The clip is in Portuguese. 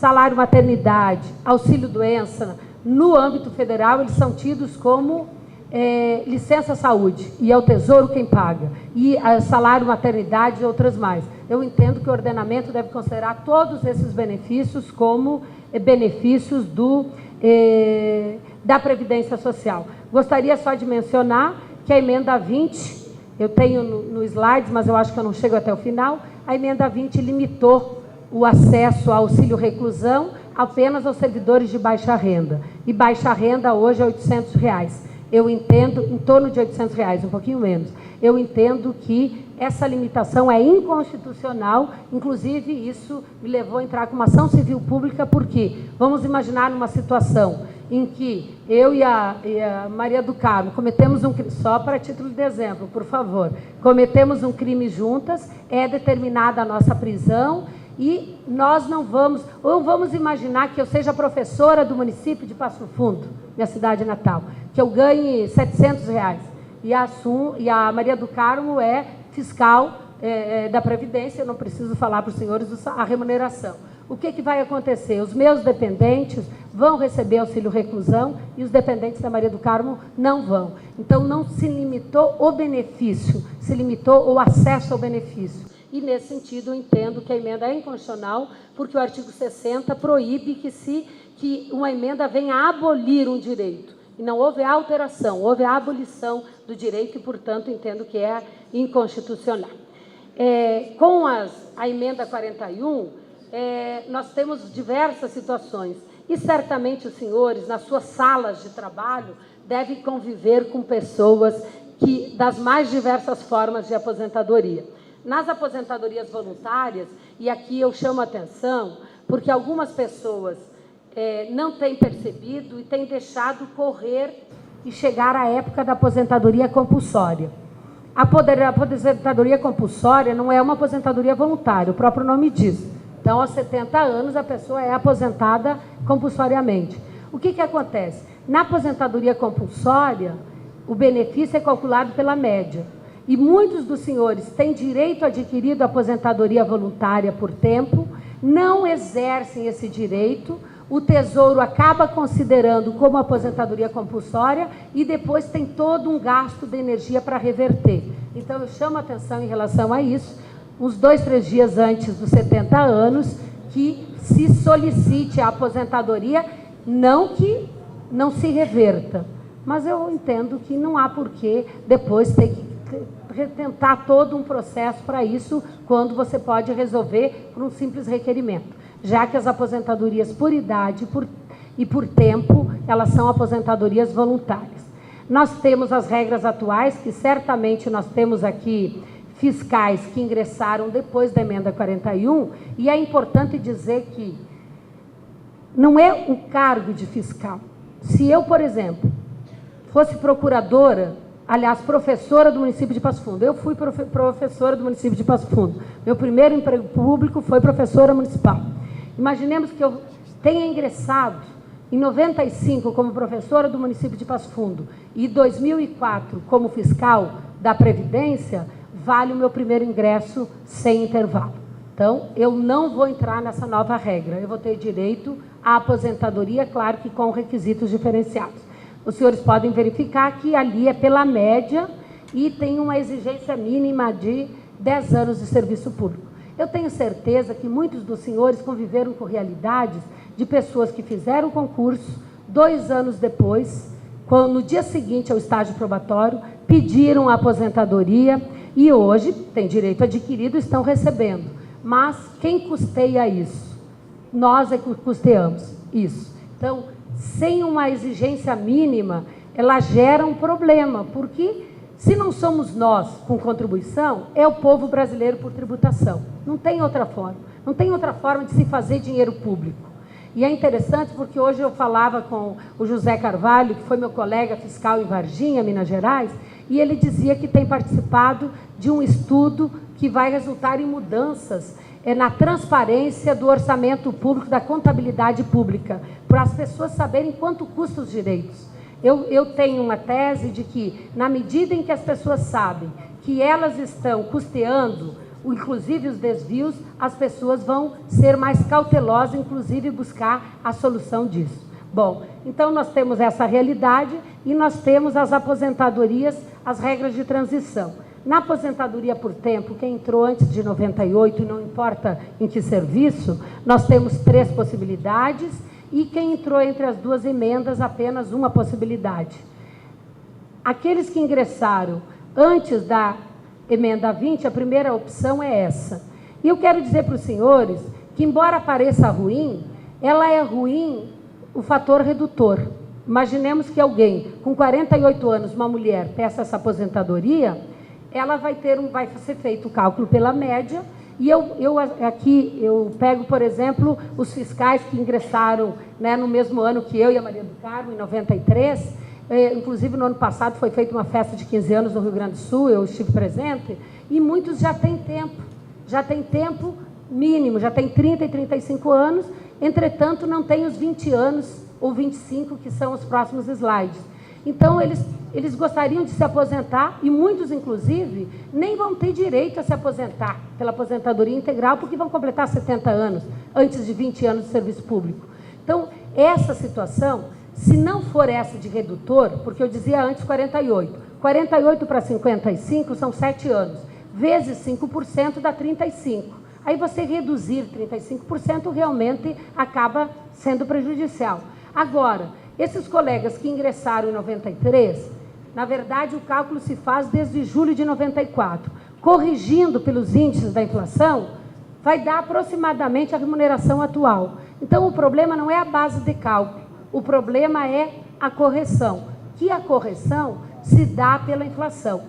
salário maternidade, auxílio doença, no âmbito federal eles são tidos como licença saúde, e é o Tesouro quem paga, e salário maternidade e outras mais. Eu entendo que o ordenamento deve considerar todos esses benefícios como benefícios da Previdência Social. Gostaria só de mencionar que a emenda 20, eu tenho no slides, mas eu acho que eu não chego até o final, a emenda 20 limitou o acesso ao auxílio reclusão apenas aos servidores de baixa renda. E baixa renda hoje é R$ 800. Eu entendo, em torno de R$ 800, um pouquinho menos. Eu entendo que essa limitação é inconstitucional, inclusive isso me levou a entrar com uma ação civil pública, porque vamos imaginar uma situação em que eu e a Maria do Carmo cometemos um crime, só para título de exemplo, por favor, cometemos um crime juntas, é determinada a nossa prisão, e nós não vamos, ou vamos imaginar que eu seja professora do município de Passo Fundo, minha cidade natal, que eu ganhe R$ 700, e a Maria do Carmo é fiscal da Previdência, eu não preciso falar para os senhores a remuneração. O que vai acontecer? Os meus dependentes vão receber auxílio reclusão e os dependentes da Maria do Carmo não vão. Então, não se limitou o benefício, se limitou o acesso ao benefício. E, nesse sentido, eu entendo que a emenda é inconstitucional, porque o artigo 60 proíbe que uma emenda venha a abolir um direito. E não houve alteração, houve a abolição do direito e, portanto, entendo que é inconstitucional. Com a emenda 41, nós temos diversas situações. E, certamente, os senhores, nas suas salas de trabalho, devem conviver com pessoas das mais diversas formas de aposentadoria. Nas aposentadorias voluntárias, e aqui eu chamo a atenção, porque algumas pessoas não têm percebido e têm deixado correr e chegar à época da aposentadoria compulsória. A aposentadoria compulsória não é uma aposentadoria voluntária, o próprio nome diz. Então, aos 70 anos, a pessoa é aposentada compulsoriamente. O que acontece? Na aposentadoria compulsória, o benefício é calculado pela média. E muitos dos senhores têm direito adquirido à aposentadoria voluntária por tempo, não exercem esse direito, o Tesouro acaba considerando como aposentadoria compulsória e depois tem todo um gasto de energia para reverter. Então, eu chamo a atenção em relação a isso, uns 2, 3 dias antes dos 70 anos, que se solicite a aposentadoria, não que não se reverta, mas eu entendo que não há porquê depois ter que tentar todo um processo para isso, quando você pode resolver por um simples requerimento, já que as aposentadorias por idade e por tempo, elas são aposentadorias voluntárias. Nós temos as regras atuais, que certamente nós temos aqui fiscais que ingressaram depois da emenda 41, e é importante dizer que não é o cargo de fiscal. Se eu, por exemplo, fosse procuradora, aliás, professora do município de Passo Fundo. Eu fui professora do município de Passo Fundo. Meu primeiro emprego público foi professora municipal. Imaginemos que eu tenha ingressado em 95 como professora do município de Passo Fundo e 2004 como fiscal da Previdência, vale o meu primeiro ingresso sem intervalo. Então, eu não vou entrar nessa nova regra. Eu vou ter direito à aposentadoria, claro que com requisitos diferenciados. Os senhores podem verificar que ali é pela média e tem uma exigência mínima de 10 anos de serviço público. Eu tenho certeza que muitos dos senhores conviveram com realidades de pessoas que fizeram concurso, 2 anos depois, no dia seguinte ao estágio probatório, pediram a aposentadoria e hoje, têm direito adquirido, estão recebendo. Mas quem custeia isso? Nós é que custeamos isso. Então, sem uma exigência mínima, ela gera um problema, porque se não somos nós com contribuição, é o povo brasileiro por tributação. Não tem outra forma. Não tem outra forma de se fazer dinheiro público. E é interessante porque hoje eu falava com o José Carvalho, que foi meu colega fiscal em Varginha, Minas Gerais, e ele dizia que tem participado de um estudo que vai resultar em mudanças na transparência do orçamento público, da contabilidade pública, para as pessoas saberem quanto custam os direitos. Eu tenho uma tese de que, na medida em que as pessoas sabem que elas estão custeando inclusive os desvios, as pessoas vão ser mais cautelosas, inclusive buscar a solução disso. Bom, então nós temos essa realidade e nós temos as aposentadorias, as regras de transição. Na aposentadoria por tempo, quem entrou antes de 98, não importa em que serviço, nós temos 3 possibilidades e quem entrou entre as 2 emendas, apenas uma possibilidade. Aqueles que ingressaram antes da emenda 20, a primeira opção é essa. E eu quero dizer para os senhores que, embora pareça ruim, ela é ruim o fator redutor. Imaginemos que alguém com 48 anos, uma mulher, peça essa aposentadoria, ela vai ser feito o cálculo pela média, e eu pego, por exemplo, os fiscais que ingressaram, né, no mesmo ano que eu e a Maria do Carmo, em 93, inclusive no ano passado foi feita uma festa de 15 anos no Rio Grande do Sul, eu estive presente, e muitos já têm tempo mínimo, já tem 30 e 35 anos, entretanto não tem os 20 anos ou 25, que são os próximos slides. Então, eles gostariam de se aposentar e muitos, inclusive, nem vão ter direito a se aposentar pela aposentadoria integral porque vão completar 70 anos, antes de 20 anos de serviço público. Então, essa situação, se não for essa de redutor, porque eu dizia antes 48 para 55 são 7 anos, vezes 5% dá 35. Aí você reduzir 35% realmente acaba sendo prejudicial. Agora, esses colegas que ingressaram em 93, na verdade, o cálculo se faz desde julho de 94. Corrigindo pelos índices da inflação, vai dar aproximadamente a remuneração atual. Então, o problema não é a base de cálculo, o problema é a correção, que a correção se dá pela inflação.